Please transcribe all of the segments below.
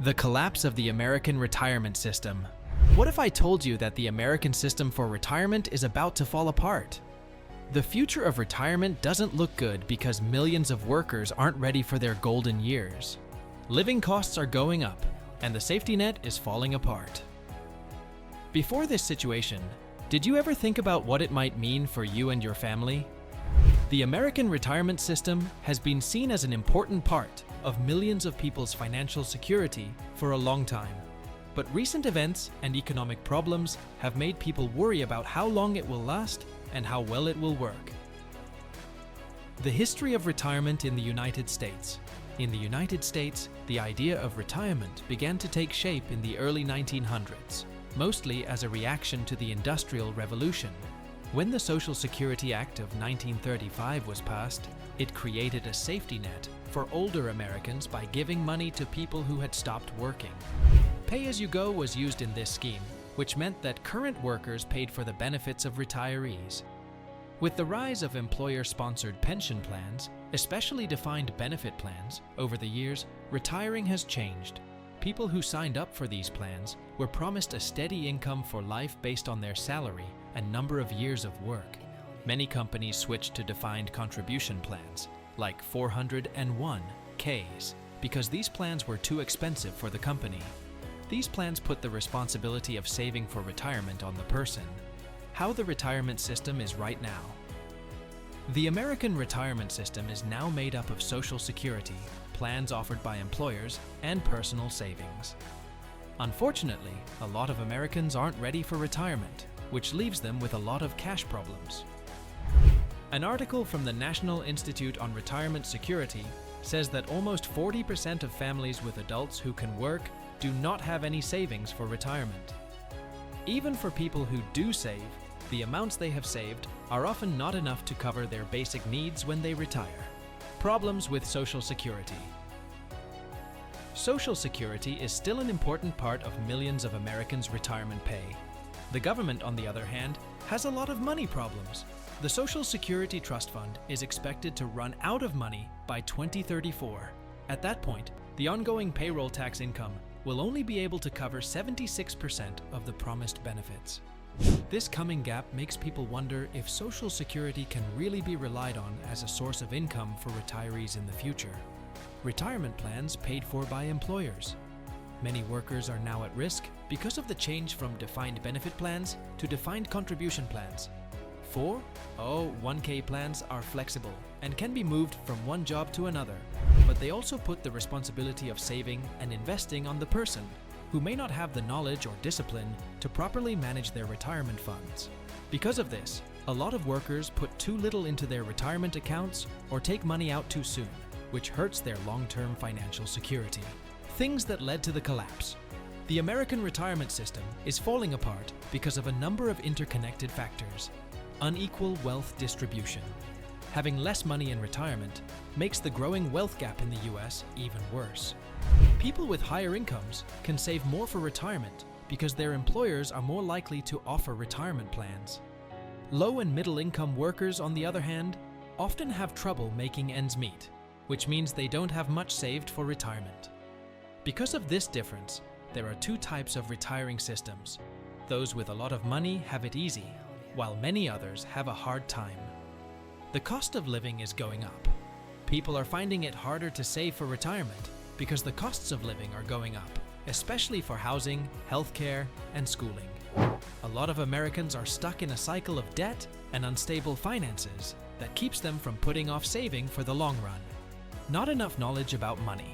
The collapse of the American retirement system. What if I told you that the American system for retirement is about to fall apart? The future of retirement doesn't look good because millions of workers aren't ready for their golden years. Living costs are going up, and the safety net is falling apart. Before this situation, did you ever think about what it might mean for you and your family? The American retirement system has been seen as an important part of millions of people's financial security for a long time. But recent events and economic problems have made people worry about how long it will last and how well it will work. The history of retirement in the United States. In the United States, the idea of retirement began to take shape in the early 1900s, mostly as a reaction to the Industrial Revolution. When the Social Security Act of 1935 was passed, it created a safety net for older Americans by giving money to people who had stopped working. Pay-as-you-go was used in this scheme, which meant that current workers paid for the benefits of retirees. With the rise of employer-sponsored pension plans, especially defined benefit plans, over the years, retiring has changed. People who signed up for these plans were promised a steady income for life based on their salary and number of years of work. Many companies switched to defined contribution plans, like 401(k)s, because these plans were too expensive for the company. These plans put the responsibility of saving for retirement on the person. How the retirement system is right now. The American retirement system is now made up of Social Security, plans offered by employers, and personal savings. Unfortunately, a lot of Americans aren't ready for retirement, which leaves them with a lot of cash problems. An article from the National Institute on Retirement Security says that almost 40% of families with adults who can work do not have any savings for retirement. Even for people who do save, the amounts they have saved are often not enough to cover their basic needs when they retire. Problems with Social Security. Social Security is still an important part of millions of Americans' retirement pay. The government, on the other hand, has a lot of money problems. The Social Security Trust Fund is expected to run out of money by 2034. At that point, the ongoing payroll tax income will only be able to cover 76% of the promised benefits. This coming gap makes people wonder if Social Security can really be relied on as a source of income for retirees in the future. Retirement plans paid for by employers. Many workers are now at risk because of the change from defined benefit plans to defined contribution plans. 401(k) plans are flexible and can be moved from one job to another, but they also put the responsibility of saving and investing on the person, who may not have the knowledge or discipline to properly manage their retirement funds. Because of this, a lot of workers put too little into their retirement accounts or take money out too soon, which hurts their long-term financial security. Things that led to the collapse. The American retirement system is falling apart because of a number of interconnected factors. Unequal wealth distribution. Having less money in retirement makes the growing wealth gap in the US even worse. People with higher incomes can save more for retirement because their employers are more likely to offer retirement plans. Low and middle income workers, on the other hand, often have trouble making ends meet, which means they don't have much saved for retirement. Because of this difference, there are two types of retiring systems. Those with a lot of money have it easy, while many others have a hard time. The cost of living is going up. People are finding it harder to save for retirement because the costs of living are going up, especially for housing, healthcare, and schooling. A lot of Americans are stuck in a cycle of debt and unstable finances that keeps them from putting off saving for the long run. Not enough knowledge about money.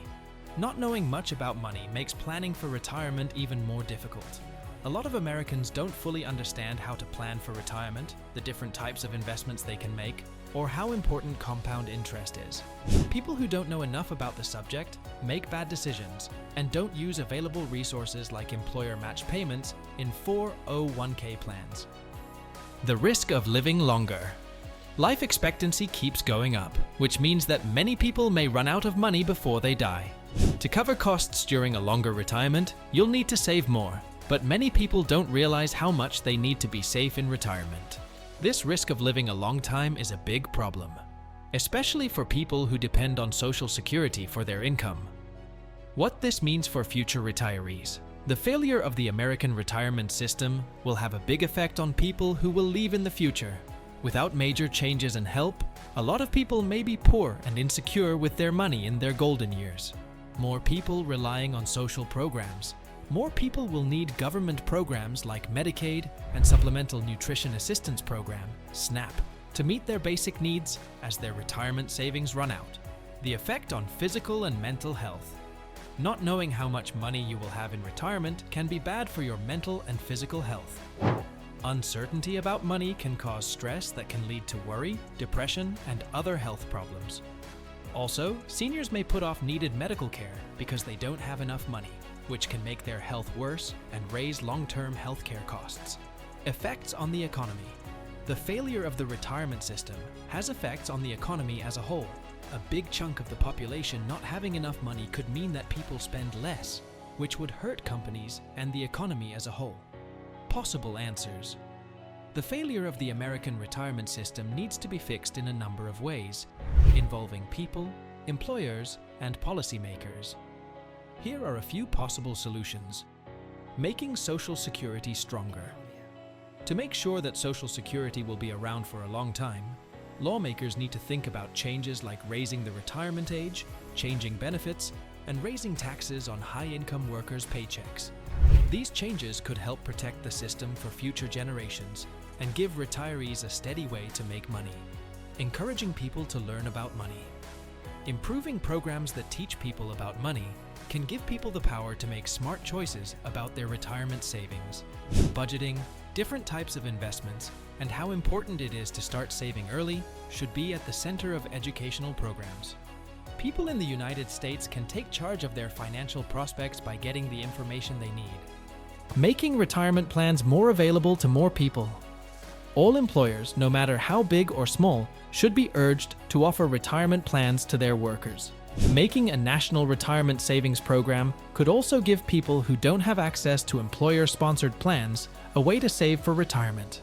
Not knowing much about money makes planning for retirement even more difficult. A lot of Americans don't fully understand how to plan for retirement, the different types of investments they can make, or how important compound interest is. People who don't know enough about the subject make bad decisions and don't use available resources like employer match payments in 401(k) plans. The risk of living longer. Life expectancy keeps going up, which means that many people may run out of money before they die. To cover costs during a longer retirement, you'll need to save more. But many people don't realize how much they need to be safe in retirement. This risk of living a long time is a big problem, especially for people who depend on Social Security for their income. What this means for future retirees. The failure of the American retirement system will have a big effect on people who will leave in the future. Without major changes and help, a lot of people may be poor and insecure with their money in their golden years. More people relying on social programs. More people will need government programs like Medicaid and Supplemental Nutrition Assistance Program, SNAP, to meet their basic needs as their retirement savings run out. The effect on physical and mental health. Not knowing how much money you will have in retirement can be bad for your mental and physical health. Uncertainty about money can cause stress that can lead to worry, depression, and other health problems. Also, seniors may put off needed medical care because they don't have enough money, which can make their health worse and raise long-term healthcare costs. Effects on the economy. The failure of the retirement system has effects on the economy as a whole. A big chunk of the population not having enough money could mean that people spend less, which would hurt companies and the economy as a whole. Possible answers. The failure of the American retirement system needs to be fixed in a number of ways, involving people, employers, and policymakers. Here are a few possible solutions. Making Social Security stronger. To make sure that Social Security will be around for a long time, lawmakers need to think about changes like raising the retirement age, changing benefits, and raising taxes on high-income workers' paychecks. These changes could help protect the system for future generations and give retirees a steady way to make money. Encouraging people to learn about money. Improving programs that teach people about money can give people the power to make smart choices about their retirement savings. Budgeting, different types of investments, and how important it is to start saving early should be at the center of educational programs. People in the United States can take charge of their financial prospects by getting the information they need. Making retirement plans more available to more people. All employers, no matter how big or small, should be urged to offer retirement plans to their workers. Making a national retirement savings program could also give people who don't have access to employer-sponsored plans a way to save for retirement.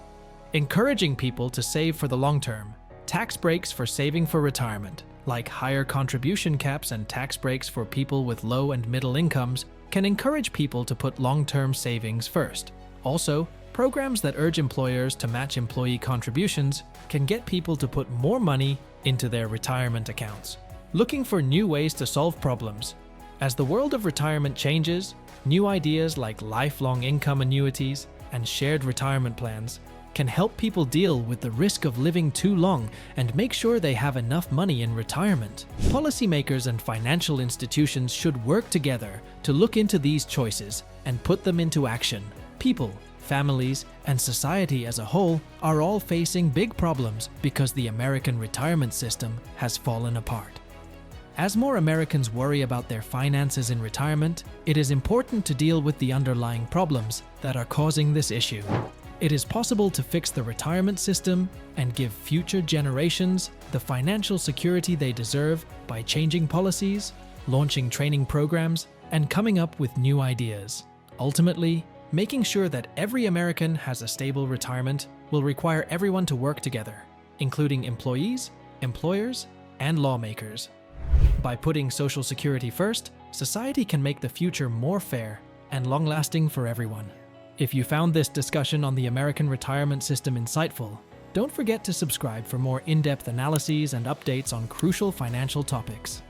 Encouraging people to save for the long term. Tax breaks for saving for retirement, like higher contribution caps and tax breaks for people with low and middle incomes, can encourage people to put long-term savings first. Also, programs that urge employers to match employee contributions can get people to put more money into their retirement accounts. Looking for new ways to solve problems. As the world of retirement changes, new ideas like lifelong income annuities and shared retirement plans can help people deal with the risk of living too long and make sure they have enough money in retirement. Policymakers and financial institutions should work together to look into these choices and put them into action. People, families, and society as a whole are all facing big problems because the American retirement system has fallen apart. As more Americans worry about their finances in retirement, it is important to deal with the underlying problems that are causing this issue. It is possible to fix the retirement system and give future generations the financial security they deserve by changing policies, launching training programs, and coming up with new ideas. Ultimately, making sure that every American has a stable retirement will require everyone to work together, including employees, employers, and lawmakers. By putting Social Security first, society can make the future more fair and long-lasting for everyone. If you found this discussion on the American retirement system insightful, don't forget to subscribe for more in-depth analyses and updates on crucial financial topics.